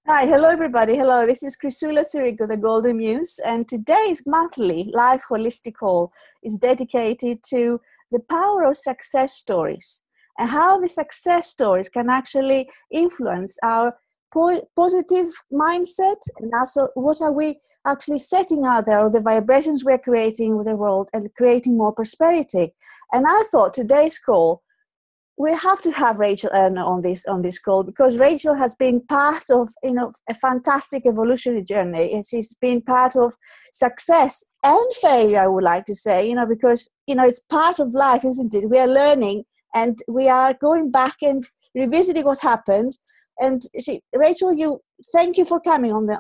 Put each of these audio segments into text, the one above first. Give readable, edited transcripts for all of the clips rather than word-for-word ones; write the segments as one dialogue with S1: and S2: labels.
S1: Hi, hello everybody. Hello, this is ChriSOUla, the Golden Muse, and today's monthly live holistic call is dedicated to the power of success stories and how the success stories can actually influence our positive mindset, and also what are we actually setting out there, or the vibrations we're creating with the world and creating more prosperity. And I thought today's call, we have to have Rachel Elnaugh on this call, because Rachel has been part of a fantastic evolutionary journey, and she's been part of success and failure, I would like to say, because it's part of life, isn't it? We are learning and we are going back and revisiting what happened. And Rachel, thank you for coming on the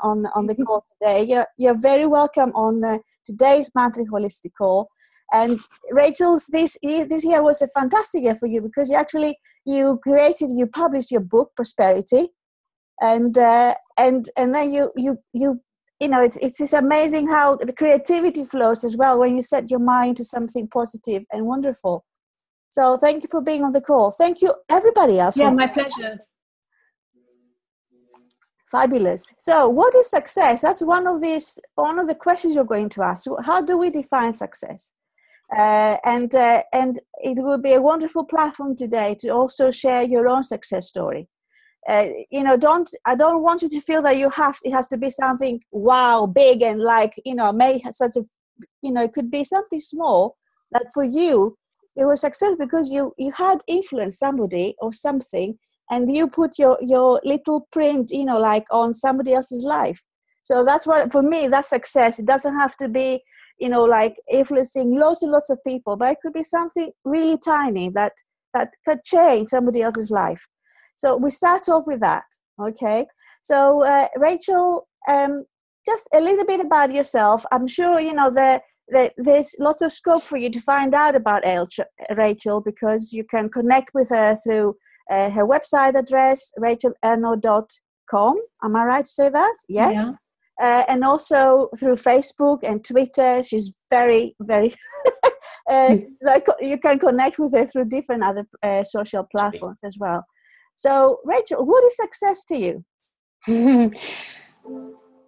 S1: call today. You're very welcome on today's monthly holistic call. And Rachel's this year was a fantastic year for you, because you published your book Prosperity, and then it's amazing how the creativity flows as well when you set your mind to something positive and wonderful. So thank you for being on the call. Thank you everybody else.
S2: Yeah, my pleasure.
S1: Fabulous. So what is success? That's one of the questions you're going to ask. How do we define success? And it will be a wonderful platform today to also share your own success story. I don't want you to feel that it has to be something wow, big, and it could be something small that for you it was success because you had influenced somebody or something, and you put your little print on somebody else's life. So that's what, for me, that's success. It doesn't have to be influencing lots and lots of people, but it could be something really tiny that could change somebody else's life. So we start off with that. Okay. So Rachel, just a little bit about yourself. I'm sure there's lots of scope for you to find out about Rachel, because you can connect with her through her website address, rachelelnaugh.com. Am I right to say that? Yes.
S2: Yeah.
S1: And also through Facebook and Twitter. She's very, very you can connect with her through different other social platforms as well. So Rachel, what is success to you?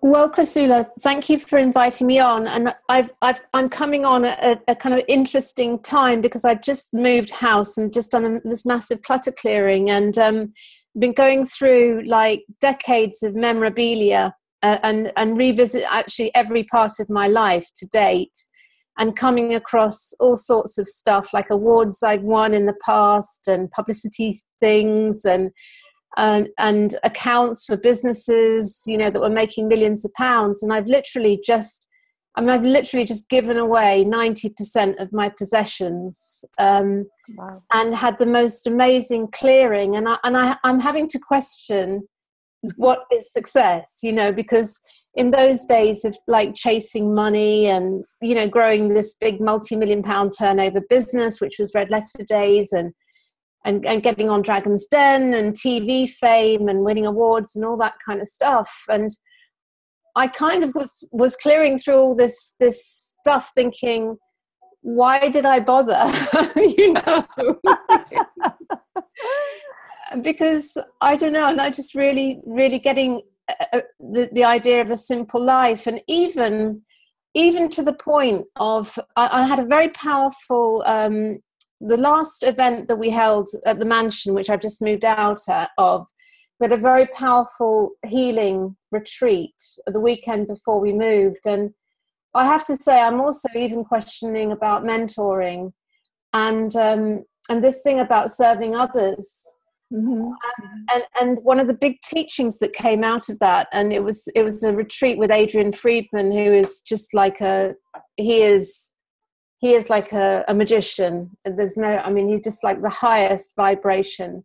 S2: Well, ChriSOUla, thank you for inviting me on. And I'm coming on at a kind of interesting time, because I've just moved house and just done this massive clutter clearing, and been going through decades of memorabilia and revisit actually every part of my life to date, and coming across all sorts of stuff like awards I've won in the past, and publicity things, and accounts for businesses, that were making millions of pounds. And I've literally just given away 90% of my possessions,
S1: Wow.
S2: and had the most amazing clearing. And I'm having to question what is success, because in those days of chasing money and, growing this big multi-million-pound turnover business, which was red letter days, and getting on Dragon's Den and TV fame and winning awards and all that kind of stuff. And I kind of was clearing through all this stuff, thinking, why did I bother? Because I don't know, and I just really, really getting the idea of a simple life, and even to the point of I had a very powerful. The last event that we held at the mansion, which I've just moved out of, we had a very powerful healing retreat the weekend before we moved, and I have to say I'm also even questioning about mentoring and this thing about serving others.
S1: Mm-hmm.
S2: And one of the big teachings that came out of that, and it was a retreat with Adrian Friedman, who is just he is like a magician. He's just like the highest vibration.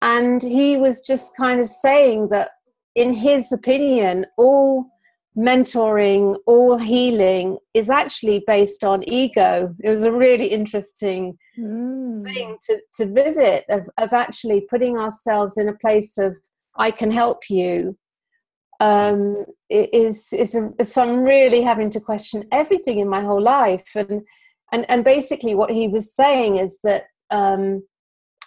S2: And he was just kind of saying that, in his opinion, all mentoring, all healing is actually based on ego. It was a really interesting thing to visit, of actually putting ourselves in a place of, I can help you. So I'm really having to question everything in my whole life. And basically what he was saying is that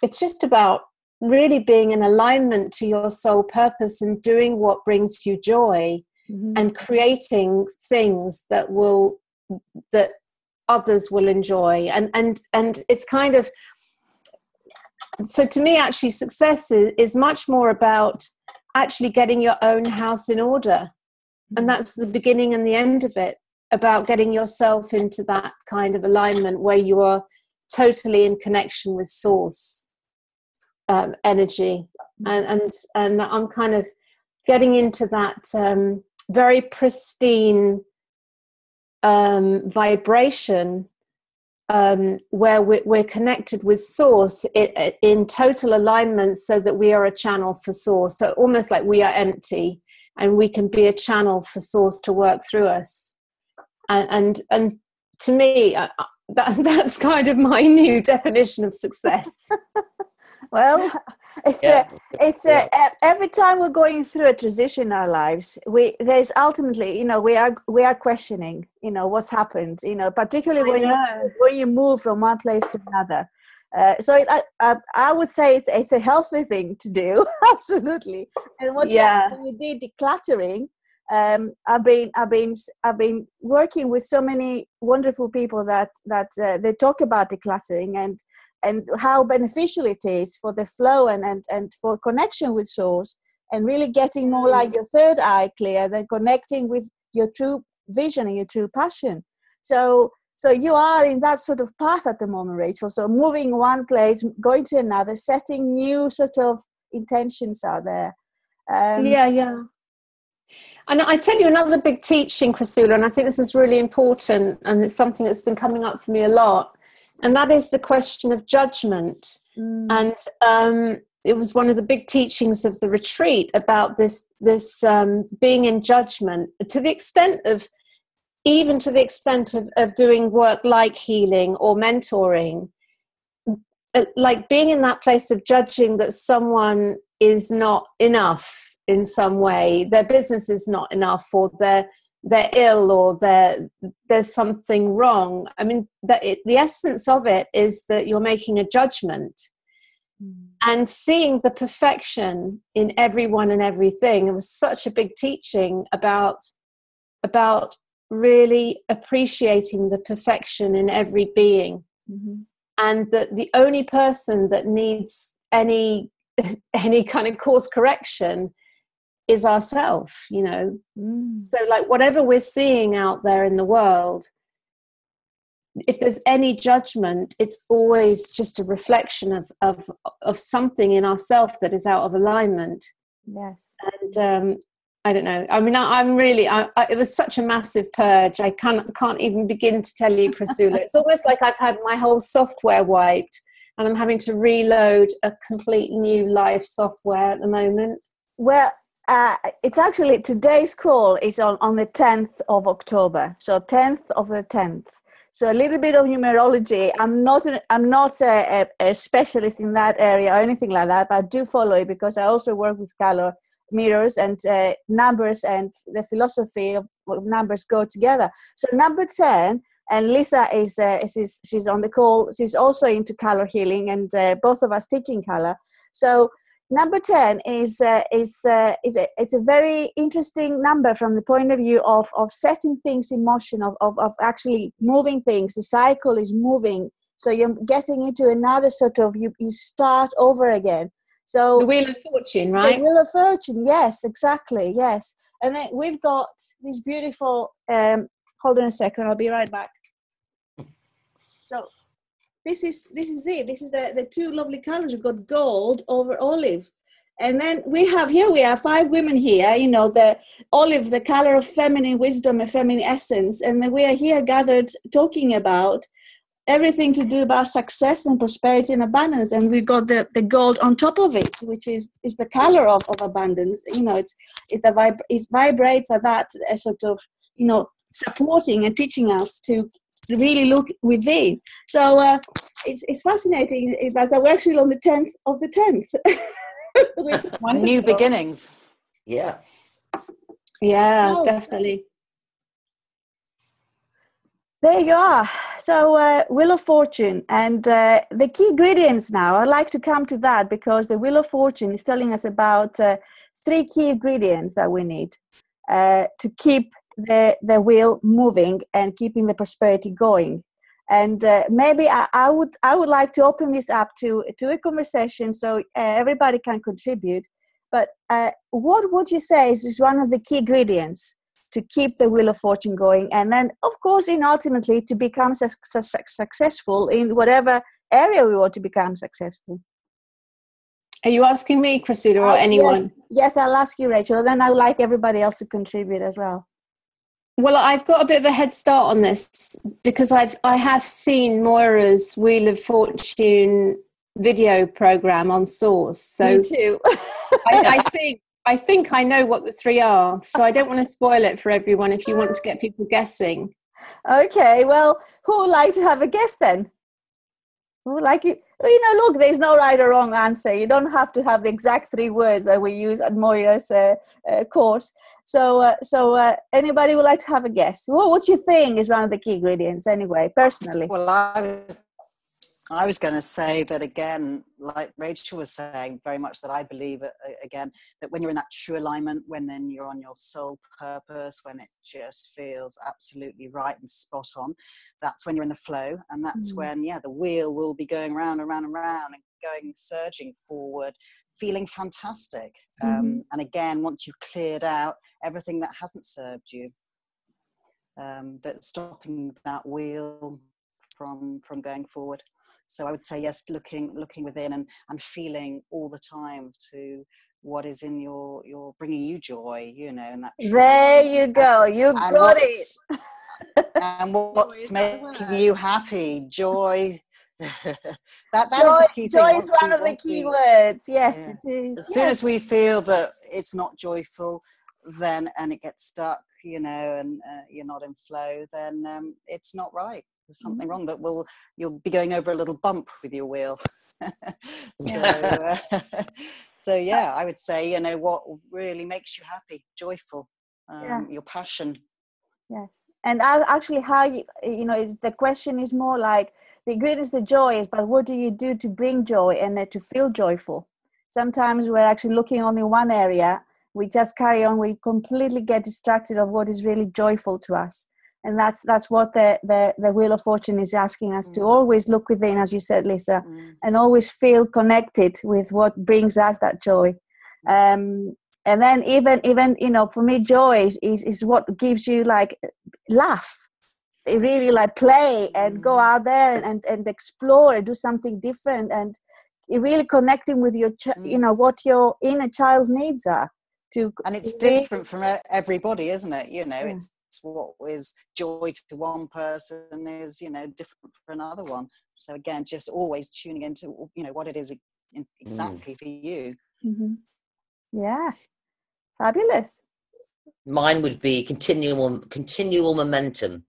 S2: it's just about really being in alignment to your soul purpose and doing what brings you joy, and creating things that others will enjoy. And it's kind of, so to me, actually, success is much more about actually getting your own house in order. And that's the beginning and the end of it, about getting yourself into that kind of alignment where you are totally in connection with source energy. And I'm kind of getting into that very pristine vibration, where we're connected with source in total alignment, so that we are a channel for source. So almost like we are empty and we can be a channel for source to work through us. And to me, that's kind of my new definition of success.
S1: Well, every time we're going through a transition in our lives, there's ultimately, we are questioning, what's happened, particularly when you move from one place to another. So I would say it's a healthy thing to do, absolutely. And when you did decluttering, I've been working with so many wonderful people that they talk about decluttering and how beneficial it is for the flow and for connection with source, and really getting more like your third eye clear, than connecting with your true vision and your true passion. So you are in that sort of path at the moment, Rachel. So moving one place, going to another, setting new sort of intentions out there.
S2: And I tell you another big teaching, ChriSOULa, and I think this is really important, and it's something that's been coming up for me a lot, and that is the question of judgment. And it was one of the big teachings of the retreat about this being in judgment, to the extent of doing work like healing or mentoring, like being in that place of judging that someone is not enough in some way, their business is not enough, or they're ill, or there's something wrong. I mean, the essence of it is that you're making a judgment, and seeing the perfection in everyone and everything. It was such a big teaching about really appreciating the perfection in every being, and that the only person that needs any kind of course correction is ourself, So like whatever we're seeing out there in the world, if there's any judgment, it's always just a reflection of something in ourself that is out of alignment.
S1: Yes.
S2: And I don't know. I mean, I'm really, it was such a massive purge. I can't even begin to tell you, ChriSOULa. It's almost like I've had my whole software wiped, and I'm having to reload a complete new live software at the moment.
S1: Well, it's actually, today's call is on the 10th of October. So 10th of the 10th. So a little bit of numerology. I'm not a specialist in that area or anything like that, but I do follow it because I also work with color mirrors and numbers, and the philosophy of numbers go together. So number 10, and Lisa she's on the call. She's also into color healing, and both of us teaching color. So number 10 is a very interesting number from the point of view of setting things in motion, of actually moving things. The cycle is moving, so you're getting into another sort of, you start over again. So
S2: the Wheel of Fortune, right?
S1: The Wheel of Fortune, yes, exactly, yes. And then we've got this beautiful, hold on a second, I'll be right back. So this is it. This is the two lovely colors. We've got gold over olive. And then we have 5 women here, the olive, the color of feminine wisdom and feminine essence. And then we are here gathered talking about everything to do about success and prosperity and abundance. And we've got the gold on top of it, which is the color of abundance. It vibrates at that sort of, supporting and teaching us to really look within. So it's fascinating that we're actually on the 10th of the 10th.
S3: New beginnings.
S2: Yeah, definitely.
S1: There you are. So, Wheel of Fortune, and the key ingredients now. I'd like to come to that because the Wheel of Fortune is telling us about 3 key ingredients that we need to keep the wheel moving and keeping the prosperity going. And maybe I would like to open this up to a conversation so everybody can contribute. But what would you say is one of the key ingredients to keep the Wheel of Fortune going, and then, of course, ultimately to become successful in whatever area we want to become successful?
S2: Are you asking me, ChriSOULa, or anyone?
S1: Yes, I'll ask you, Rachel. Then I would like everybody else to contribute as well.
S2: Well, I've got a bit of a head start on this because I have seen Moira's Wheel of Fortune video program on Source. So
S1: me too.
S2: I think I know what the 3 are, so I don't want to spoil it for everyone if you want to get people guessing.
S1: Okay, well, who would like to have a guess then? Who would like it? Look, there's no right or wrong answer. You don't have to have the exact 3 words that we use at Moira's course. So, anybody would like to have a guess? What do you think is one of the key ingredients anyway, personally?
S3: Well, I was going to say that again, like Rachel was saying, very much that I believe again, that when you're in that true alignment, when then you're on your soul purpose, when it just feels absolutely right and spot on, that's when you're in the flow. And that's when, the wheel will be going round and round and round and going, surging forward, feeling fantastic. And again, once you've cleared out everything that hasn't served you, that's stopping that wheel from going forward. So I would say, yes, looking within and feeling all the time to what is in your bringing you joy, and that.
S1: There you go. You got it.
S3: And what's making you happy? Joy. that
S1: joy,
S3: is the key thing.
S1: Joy is one of the key words. Yes, it is.
S3: As soon as we feel that it's not joyful, then and it gets stuck, and you're not in flow, then it's not right. There's something wrong that you'll be going over a little bump with your wheel. So I would say, what really makes you happy, joyful, your passion.
S1: Yes, and actually, how the question is more like the ingredients, the joy is, but what do you do to bring joy and to feel joyful? Sometimes we're actually looking only one area. We just carry on. We completely get distracted of what is really joyful to us. And that's what the Wheel of Fortune is asking us to always look within, as you said, Lisa, and always feel connected with what brings us that joy. And then even for me, joy is what gives you like laugh, really like play and go out there and explore and do something different, and really connecting with your what your inner child needs are.
S3: And it's different from everybody, isn't it? It's what is joy to one person is different for another one. So again, just always tuning into what it is exactly for you.
S1: Yeah, fabulous.
S4: Mine would be continual momentum,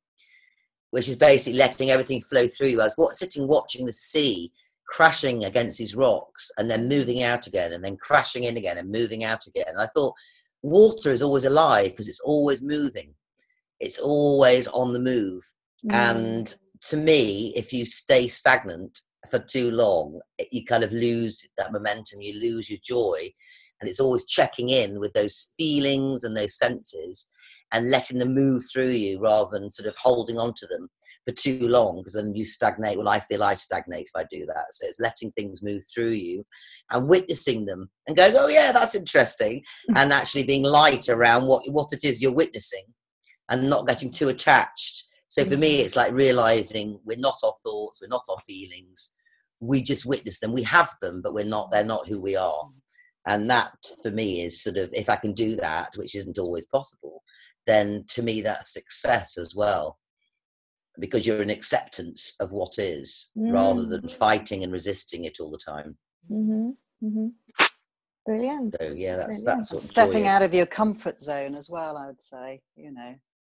S4: which is basically letting everything flow through you. I was sitting watching the sea crashing against these rocks and then moving out again and then crashing in again and moving out again. And I thought water is always alive because it's always moving. It's always on the move. And to me, if you stay stagnant for too long, you kind of lose that momentum, you lose your joy. And it's always checking in with those feelings and those senses and letting them move through you rather than sort of holding on to them for too long, because then you stagnate. Well, I feel I stagnate if I do that. So it's letting things move through you and witnessing them and going, oh yeah, that's interesting. And actually being light around what it is you're witnessing and not getting too attached. So for me, it's like realizing we're not our thoughts, we're not our feelings. We just witness them. We have them, but they're not who we are. And that for me is sort of, if I can do that, which isn't always possible, then to me that's success as well. Because you're in acceptance of what is rather than fighting and resisting it all the time.
S1: Brilliant.
S4: So yeah, that's what
S3: stepping out of your comfort zone as well, I would say,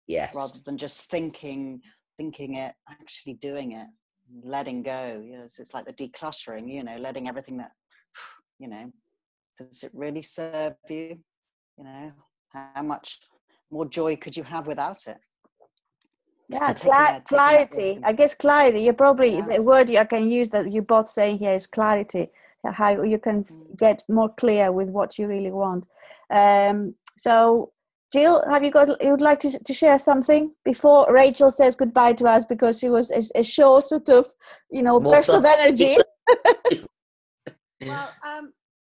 S4: yes,
S3: rather than just thinking it, actually doing it, letting go. So it's like the decluttering, letting everything that, does it really serve you? How much more joy could you have without it?
S1: Yeah,
S3: taking that
S1: clarity.
S3: risk.
S1: I guess clarity. You probably
S3: Yeah.
S1: the word I can use that you both saying here is clarity. How you can get more clear with what you really want. So, Jill, have you got? You would like to share something before Rachel says goodbye to us, because she was a show sort of, burst of energy.
S2: Well,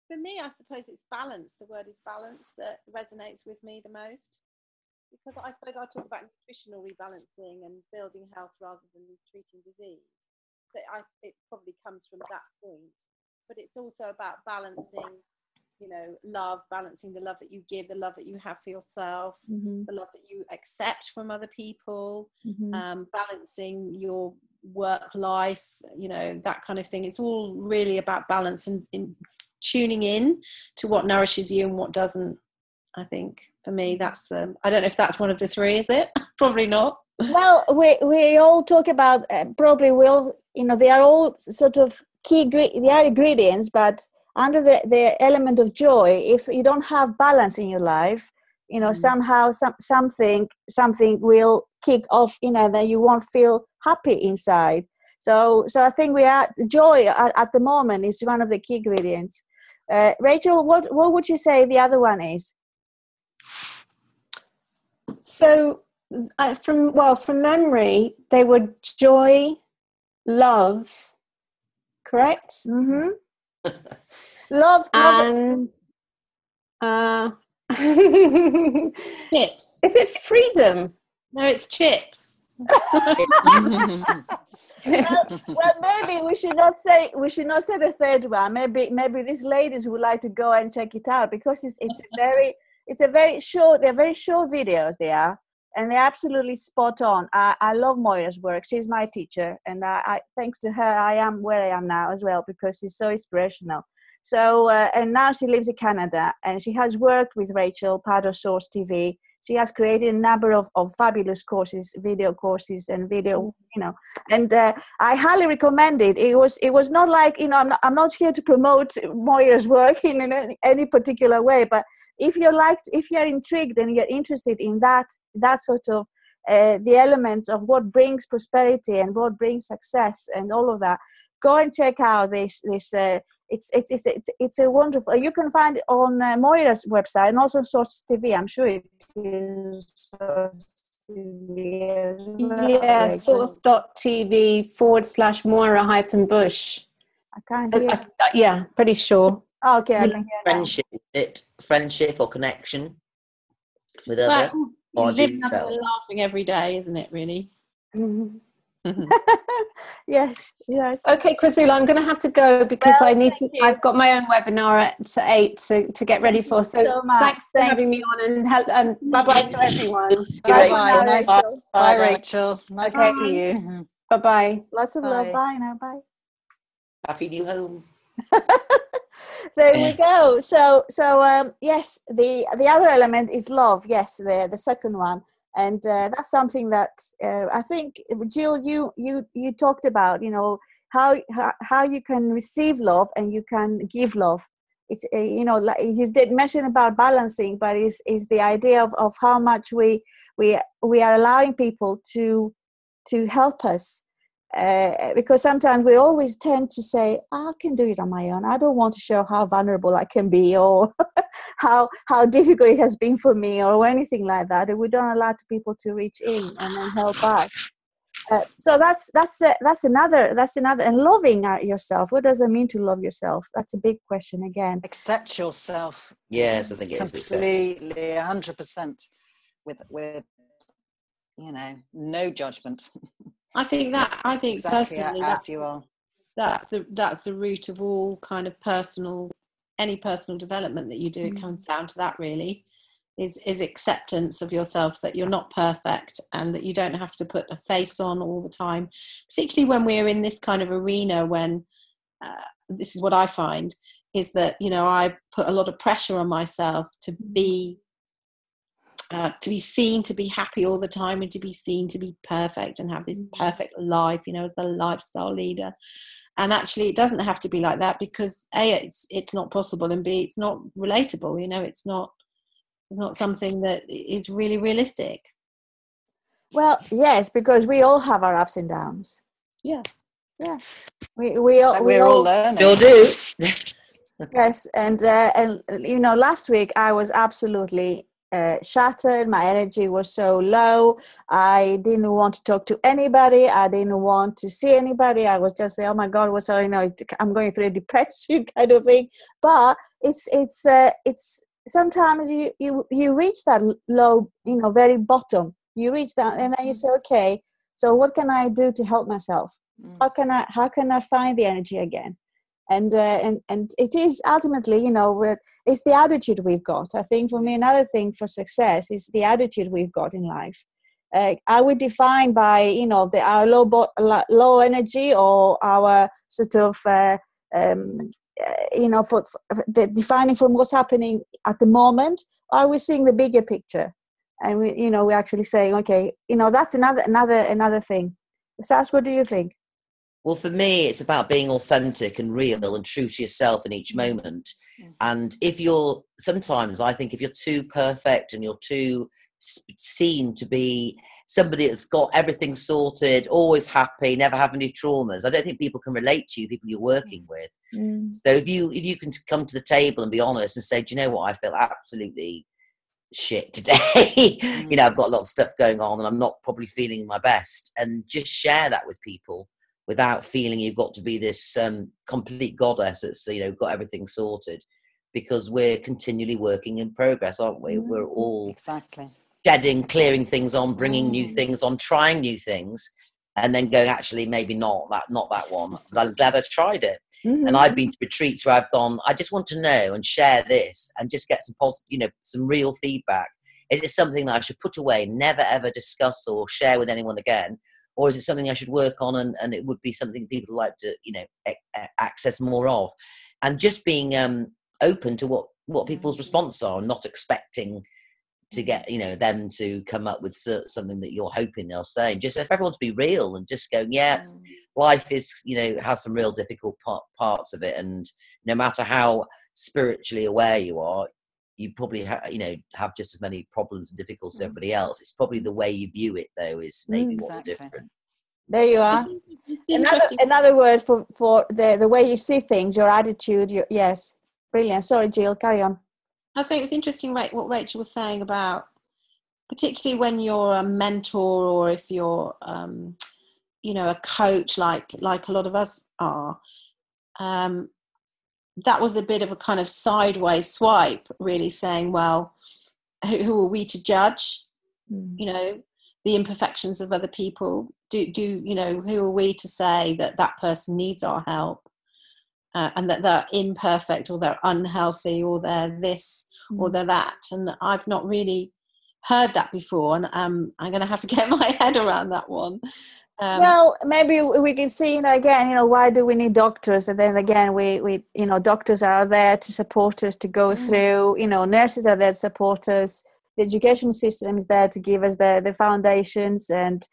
S2: for me, I suppose it's balance. The word is balance that resonates with me the most, because I suppose I talk about nutritional rebalancing and building health rather than treating disease. So it probably comes from that point, but it's also about balancing, love, balancing the love that you give, the love that you have for yourself, the love that you accept from other people, balancing your work life, that kind of thing. It's all really about balance and in tuning in to what nourishes you and what doesn't. I think for me, that's I don't know if that's one of the three, is it? Probably not.
S1: Well, we all talk about probably they are all sort of they are ingredients, but under the element of joy, if you don't have balance in your life, somehow something will kick off, that you won't feel happy inside. So I think joy at the moment is one of the key ingredients. Rachel, what would you say the other one is?
S2: So from memory, they were joy, love, correct?
S1: Love
S2: and chips. Is it freedom?
S5: No, it's chips.
S1: well, maybe we should not say the third one. Maybe these ladies would like to go and check it out, because it's a very short. They're very short videos. They are, and they're absolutely spot on. I love Moira's work. She's my teacher, and I thanks to her, I am where I am now as well, because she's so inspirational. So and now she lives in Canada, and she has worked with Rachel, part of SourceTV. She has created a number of fabulous courses, video courses, and video, and I highly recommend it. It was not like, I'm not here to promote Moira's work in any particular way, but if you're intrigued and you're interested in that sort of the elements of what brings prosperity and what brings success and all of that, go and check out this. It's a wonderful. You can find it on Moira's website and also SourceTV. I'm sure it is SourceTV.
S2: Yeah, source.tv/Moira-Bush.
S1: I can't hear.
S2: Yeah, pretty sure.
S1: Oh, okay, I can hear
S4: friendship or connection with
S5: Well,
S4: other.
S5: living up and laughing every day, isn't it? Really.
S1: Yes.
S2: Okay, ChriSOULa, I'm going to have to go because I've got my own webinar at 8 to get ready for. So thanks for having me on, and bye-bye to everyone.
S3: Bye, Rachel. Nice to see you.
S2: Bye-bye.
S1: Lots of love. Bye now. Bye.
S4: Happy new home.
S1: There we go. So yes, the other element is love. Yes, the second one. And that's something that I think, Jill, you talked about, how you can receive love and you can give love. It's like you did mention about balancing, but is the idea of how much we are allowing people to help us. Because sometimes we always tend to say, I can do it on my own. I don't want to show how vulnerable I can be, or how difficult it has been for me, or anything like that. And we don't allow people to reach in and then help us. So that's another. And loving yourself. What does it mean to love yourself? That's a big question again.
S3: Accept yourself.
S4: Yes, I think it is
S3: completely, 100%, with no judgment.
S5: I think
S3: exactly
S5: personally
S3: as you are.
S5: That's the root of all kind of any personal development that you do. It comes down to that, really, is acceptance of yourself, that you're not perfect and that you don't have to put a face on all the time, particularly when we're in this kind of arena, when this is what I find is that, I put a lot of pressure on myself to be seen to be happy all the time, and to be seen to be perfect and have this perfect life, as the lifestyle leader. And actually it doesn't have to be like that, because A, it's not possible, and B, it's not relatable. It's not something that is really realistic.
S1: Well, yes, because we all have our ups and downs.
S5: Yeah.
S1: Yeah. We're
S3: all learning.
S4: You'll do.
S1: Yes, and you know, last week I was absolutely shattered. My energy was so low. I didn't want to talk to anybody. I didn't want to see anybody. I was just saying, "Oh my God, what's you know? I'm going through a depression kind of thing." But it's sometimes you reach that low, you know, very bottom. You reach that, and then you say, "Okay, so what can I do to help myself? How can I find the energy again?" And it is ultimately, you know, it's the attitude we've got. I think for me, another thing for success is the attitude we've got in life. Are we defined by, you know, our low energy, or our sort of, you know, for the defining from what's happening at the moment? Or are we seeing the bigger picture? And we, you know, we're actually saying, okay, you know, that's another thing. Sas, what do you think?
S4: Well, for me, it's about being authentic and real and true to yourself in each moment. And sometimes I think if you're too perfect and you're too seen to be somebody that's got everything sorted, always happy, never have any traumas, I don't think people can relate to you, people you're working with. So if you can come to the table and be honest and say, do you know what, I feel absolutely shit today. You know, I've got a lot of stuff going on and I'm not probably feeling my best, and just share that with people without feeling you've got to be this complete goddess that's, you know, got everything sorted, because we're continually working in progress, aren't we? We're all shedding, clearing things on, bringing new things on, trying new things, and then going, actually, maybe not that one, but I'm glad I tried it. And I've been to retreats where I've gone, I just want to know and share this and just get some positive, you know, some real feedback. Is it something that I should put away, never ever discuss or share with anyone again? Or is it something I should work on, and it would be something people like to, you know, access more of? And just being open to what people's responses are, and not expecting to get, you know, them to come up with something that you're hoping they'll say. Just if everyone to be real and just go, yeah, life is, you know, has some real difficult parts of it, and no matter how spiritually aware you are, you probably have just as many problems and difficulties as everybody else. It's probably the way you view it, though, is maybe what's different.
S1: There you are.
S5: It's
S1: another word for the way you see things, your attitude. Yes, brilliant. Sorry, Jill, carry on.
S5: I think it's interesting, what Rachel was saying about, particularly when you're a mentor, or if you're, you know, a coach, like a lot of us are. That was a bit of a kind of sideways swipe, really, saying, well, who are we to judge, you know, the imperfections of other people? Do you know, who are we to say that person needs our help, and that they're imperfect, or they're unhealthy, or they're this, or they're that? And I've not really heard that before, and I'm going to have to get my head around that one.
S1: Well, maybe we can see, you know, again, you know, why do we need doctors? And then again, we you know, doctors are there to support us to go through, you know, nurses are there to support us. The education system is there to give us the foundations, and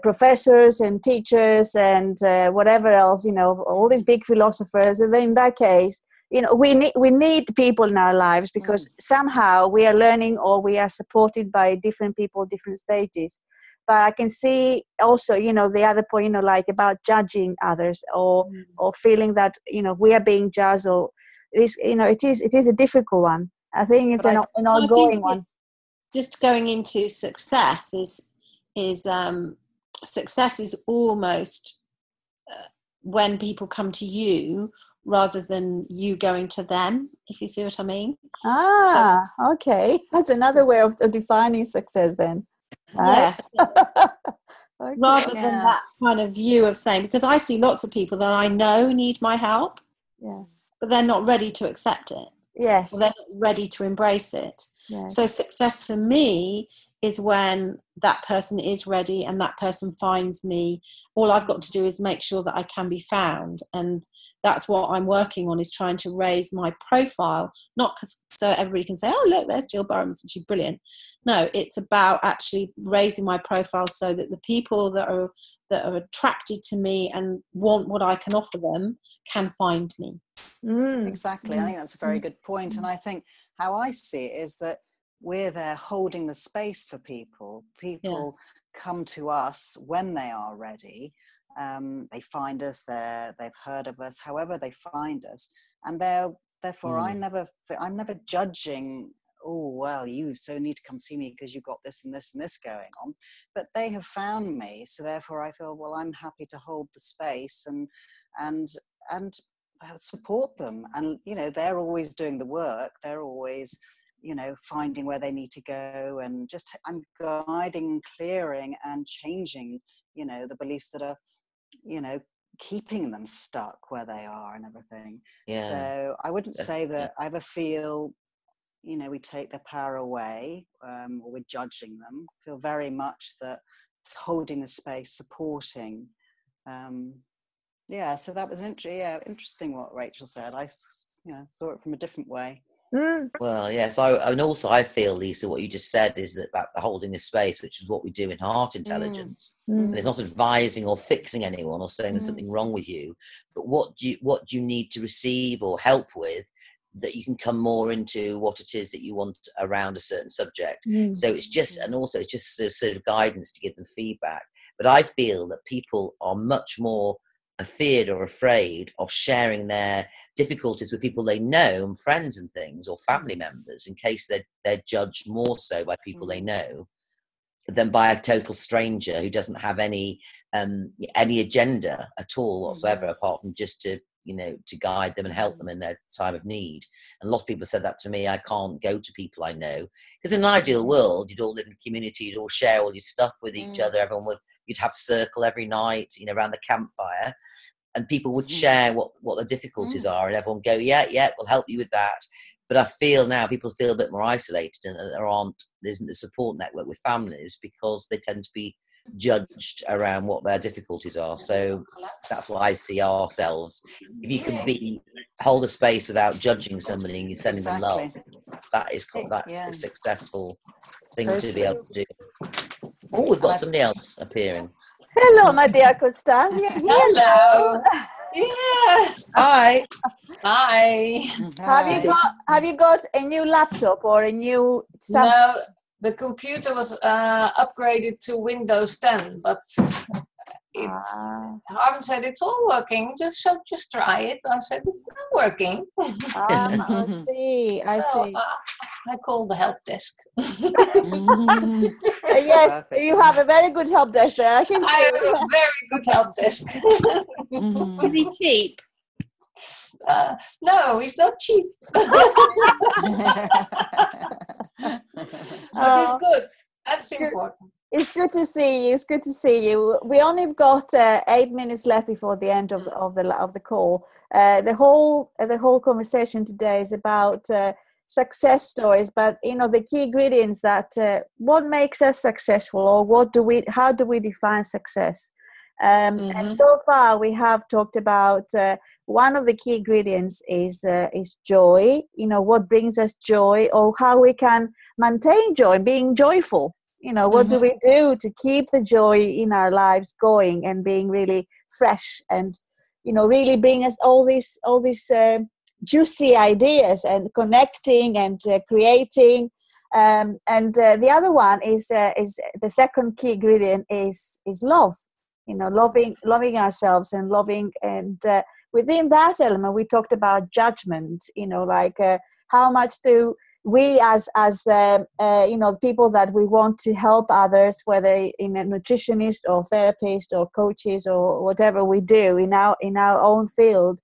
S1: professors and teachers and whatever else, you know, all these big philosophers. And then in that case, you know, we need people in our lives, because somehow we are learning, or we are supported by different people, different stages. But I can see also, you know, the other point, you know, like about judging others, or feeling that, you know, we are being judged, or this, you know, it is a difficult one. I think it's an ongoing one.
S5: Just going into success is success is almost when people come to you rather than you going to them, if you see what I mean.
S1: Okay, that's another way of defining success then. Right?
S5: Yes.
S1: Okay.
S5: Rather than that kind of view of saying, because I see lots of people that I know need my help, but they're not ready to accept it.
S1: Yes.
S5: Or they're not ready to embrace it.
S1: Yes.
S5: So success for me is when that person is ready and that person finds me. All I've got to do is make sure that I can be found. And that's what I'm working on, is trying to raise my profile, not so everybody can say, oh, look, there's Jill Burrows and she's brilliant. No, it's about actually raising my profile so that the people that are attracted to me and want what I can offer them can find me.
S3: Exactly. I think that's a very good point. And I think how I see it is that we're there holding the space for people come to us when they are ready. They find us there, they've heard of us, however they find us, and therefore I'm never judging, oh well, you so need to come see me because you've got this and this and this going on. But they have found me, so therefore I feel, well, I'm happy to hold the space and support them. And they're always doing the work, they're always finding where they need to go, and just I'm guiding, clearing and changing the beliefs that are keeping them stuck where they are and everything. So I wouldn't say that I ever feel we take their power away, or we're judging them. I feel very much that it's holding the space, supporting. So that was interesting what Rachel said. I saw it from a different way.
S4: Well, yes, I feel, Lisa, what you just said is that about the holding the space, which is what we do in Heart Intelligence. And it's not advising or fixing anyone or saying there's something wrong with you, but what do you need to receive or help with, that you can come more into what it is that you want around a certain subject. So it's just, and also it's just sort of guidance to give them feedback. But I feel that people are much more feared or afraid of sharing their difficulties with people they know, and friends and things, or family members, in case they're judged more so by people they know than by a total stranger who doesn't have any agenda at all whatsoever, apart from just to guide them and help them in their time of need. And lots of people said that to me. I can't go to people I know, because in an ideal world you'd all live in a community, you'd all share all your stuff with each other, you'd have circle every night around the campfire, and people would share what the difficulties are, and everyone go, yeah, we'll help you with that. But I feel now people feel a bit more isolated, and there isn't a support network with families, because they tend to be judged around what their difficulties are. So that's what I see ourselves. If you can hold a space without judging somebody and you're sending them love, that's a successful thing to be able to do. Oh, we've got somebody else appearing.
S1: Hello, my dear Constance.
S6: Hello. Yeah.
S4: Hi.
S1: Have you got a new laptop or a new something?
S6: No, the computer was upgraded to Windows 10, but Harm said it's all working. Just try it. I said it's not working.
S1: I see.
S6: I called the help desk.
S1: Yes, you have a very good help desk there. I
S6: have a very good help desk.
S5: Is he cheap?
S6: No, he's not cheap. But it's good. That's important.
S1: It's good to see you. We only got 8 minutes left before the end of the call. The whole conversation today is about success stories, but the key ingredients that what makes us successful, or how do we define success? And so far we have talked about one of the key ingredients is joy. What brings us joy, or how we can maintain joy, being joyful. What do we do to keep the joy in our lives going and being really fresh, and really bring us all these juicy ideas and connecting and creating. And the other one is the second key ingredient is love. Loving ourselves and loving, and within that element we talked about judgment. How much do we as people that we want to help others, whether in a nutritionist or therapist or coaches or whatever we do in our own field,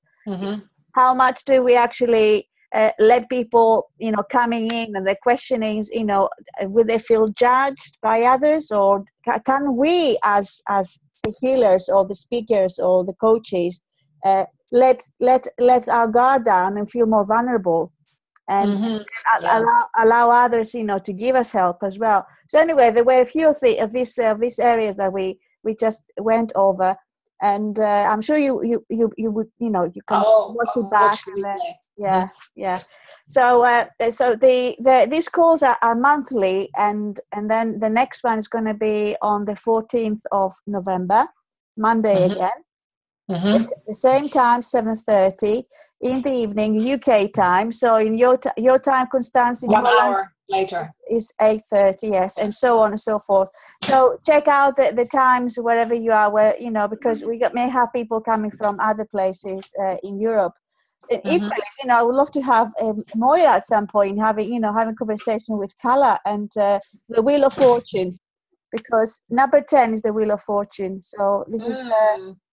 S1: how much do we actually let people coming in and the questionings, will they feel judged by others, or can we as the healers or the speakers or the coaches let our guard down and feel more vulnerable, and allow others to give us help as well. So anyway, there were a few of these areas that we just went over, and I'm sure you would you can watch it back. Yeah. So these calls are monthly, and then the next one is going to be on the 14th of November, Monday again. It's the same time, 7:30 in the evening, UK time. So in your time, Constance, in
S6: 1
S1: Holland,
S6: hour. later.
S1: Is 8:30, yes, and so on and so forth. So check out the times wherever you are, where because may have people coming from other places in Europe. Equally, I would love to have Moira at some point having conversation with Kala and the Wheel of Fortune, because number 10 is the Wheel of Fortune. So this is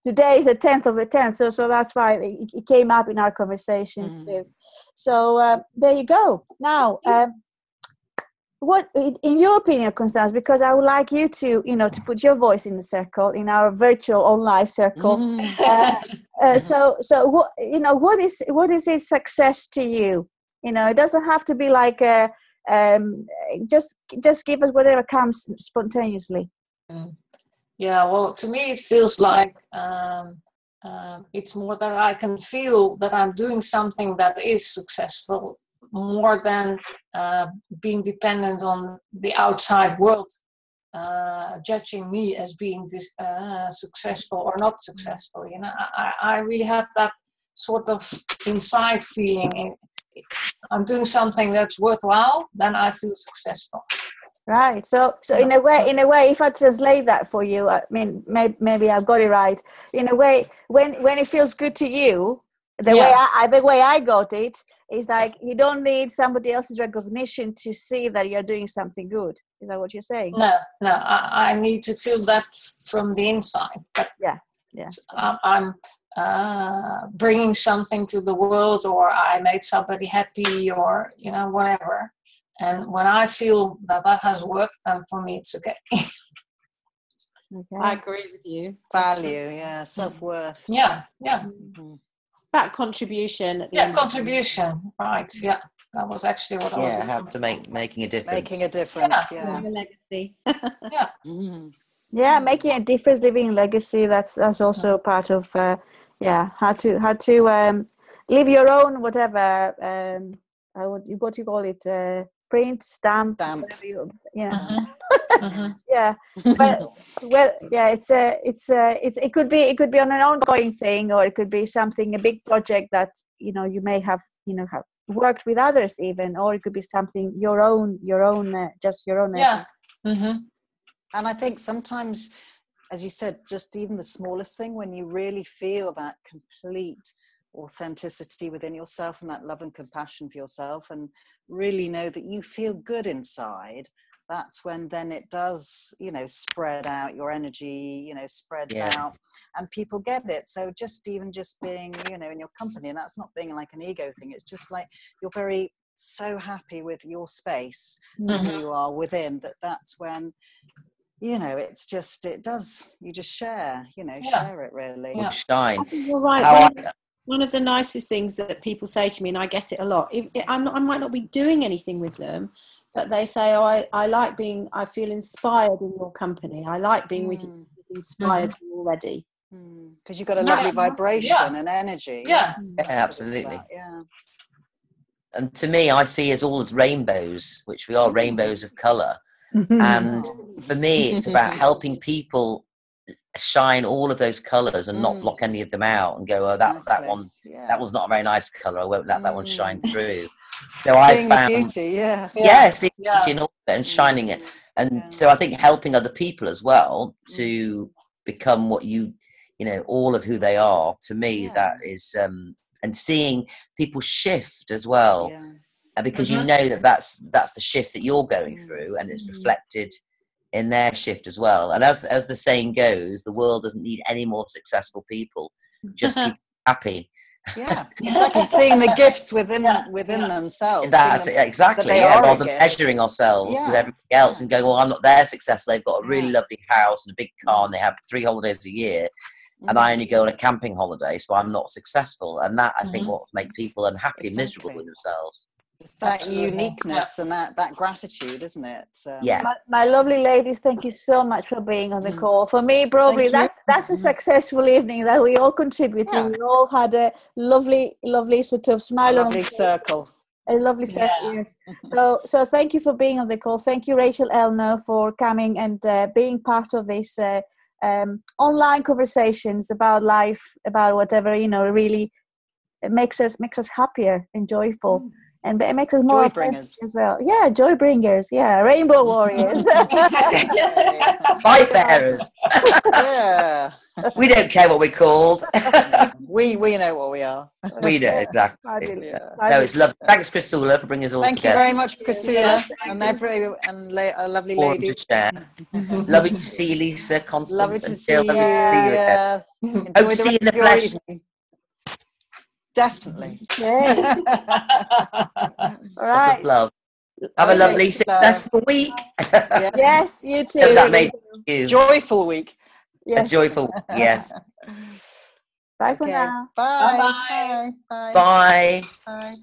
S1: today is the 10th of the 10th. So that's why it came up in our conversation too. So there you go. Now, what, in your opinion, Constance, because I would like you to, to put your voice in the circle, in our virtual online circle. So what is it success to you? It doesn't have to be like just give us whatever comes spontaneously.
S6: Yeah, well, to me it feels like it's more that I can feel that I'm doing something that is successful, more than being dependent on the outside world judging me as being successful or not successful. I really have that sort of inside feeling. I'm doing something that's worthwhile, then I feel successful.
S1: Right. So in a way, if I translate that for you, I mean, maybe I've got it right. In a way, when it feels good to you, the way I got it is like you don't need somebody else's recognition to see that you're doing something good. Is that what you're saying?
S6: No. I need to feel that from the inside. But
S1: yeah.
S6: I'm bringing something to the world, or I made somebody happy, or whatever. And when I feel that has worked, then for me it's okay.
S5: I agree with you.
S3: Value, self-worth.
S6: Yeah.
S5: That contribution.
S6: Contribution. Right. Yeah, that was actually what I was.
S4: Yeah, have to making a difference.
S3: Making a difference.
S5: Yeah. A legacy.
S6: Yeah.
S1: Making a difference, leaving a legacy. That's also part of how to leave your own whatever. What you call it? Print, stamp. Whatever you, yeah. But it could be on an ongoing thing, or it could be something, a big project that you may have have worked with others even, or it could be something your own just your own.
S6: Yeah.
S3: And I think sometimes, as you said, just even the smallest thing, when you really feel that complete authenticity within yourself and that love and compassion for yourself, and really know that you feel good inside, that's when then it does spread out, your energy spreads out, and people get it. So just being in your company, and that's not being like an ego thing, it's just like you're so happy with your space and who you are within, that's when it's just, you just share share it really.
S4: Shine.
S5: I think you're right. One of the nicest things that people say to me, and I get it a lot, I might not be doing anything with them, but they say, I feel inspired in your company. I like being with you, inspired already.
S3: Because you've got a lovely vibration and energy.
S6: Yeah,
S4: absolutely. And to me, I see us all as rainbows, which we are rainbows of colour. And for me, it's about helping people shine all of those colours and not block any of them out and go, that one, that was not a very nice colour, I won't let that one shine through. So I found
S3: beauty,
S4: seeing beauty in all of it and shining it. And so I think helping other people as well to become what all of who they are, to me, that is, and seeing people shift as well. Because that's the shift that you're going through, and it's reflected in their shift as well. And as the saying goes, the world doesn't need any more successful people, just people happy.
S3: Yeah, exactly. Seeing the gifts within themselves.
S4: That's exactly. Rather than measuring ourselves with everybody else and going, well, I'm not there successful. They've got a really lovely house and a big car, and they have 3 holidays a year, and I only go on a camping holiday, so I'm not successful. And that, I think, what makes people unhappy, miserable with themselves.
S3: It's that uniqueness and that gratitude, isn't it?
S1: My lovely ladies, thank you so much for being on the call. For me, probably that's a successful evening that we all contributed. We all had a lovely sort of smile on the
S3: circle.
S1: A lovely circle, yes. So thank you for being on the call. Thank you, Rachel Elnaugh, for coming and being part of this online conversations about life, about whatever really makes us happier and joyful. And it makes us more
S3: Joy
S1: authentic
S3: bringers.
S1: as well. Yeah, joy bringers. Yeah, rainbow warriors.
S4: Light bearers.
S3: Yeah.
S4: We don't care what we're called.
S3: We know what we are.
S4: We know, exactly.
S1: Fabulous.
S3: Yeah.
S4: No, it's lovely. Thanks, ChriSOULa, for bringing us all
S3: Thank you
S4: together.
S3: very much, ChriSOULa,
S1: Yeah.
S3: and lovely
S4: Important to
S3: ladies.
S4: share. Lovely to see you, Lisa, Constance,
S3: Lovely to
S4: and
S3: see
S4: Jill.
S3: you.
S4: Lovely to see you again.
S3: Yeah.
S4: Hope
S3: Enjoy
S4: to see you in
S3: the
S4: the
S3: rest of
S4: flesh.
S3: your evening. Definitely.
S1: Okay. All
S4: Lots
S1: right.
S4: of love. Have a
S3: Okay,
S4: lovely,
S3: so-
S4: successful week.
S3: Yes.
S1: Yes, you too.
S4: So that made you
S3: Joyful week.
S4: a
S1: Yes.
S4: joyful week. Yes.
S1: Bye for
S3: Okay.
S1: now.
S3: Bye.
S6: Bye-bye.
S3: Bye. Bye.
S4: Bye.
S3: Bye.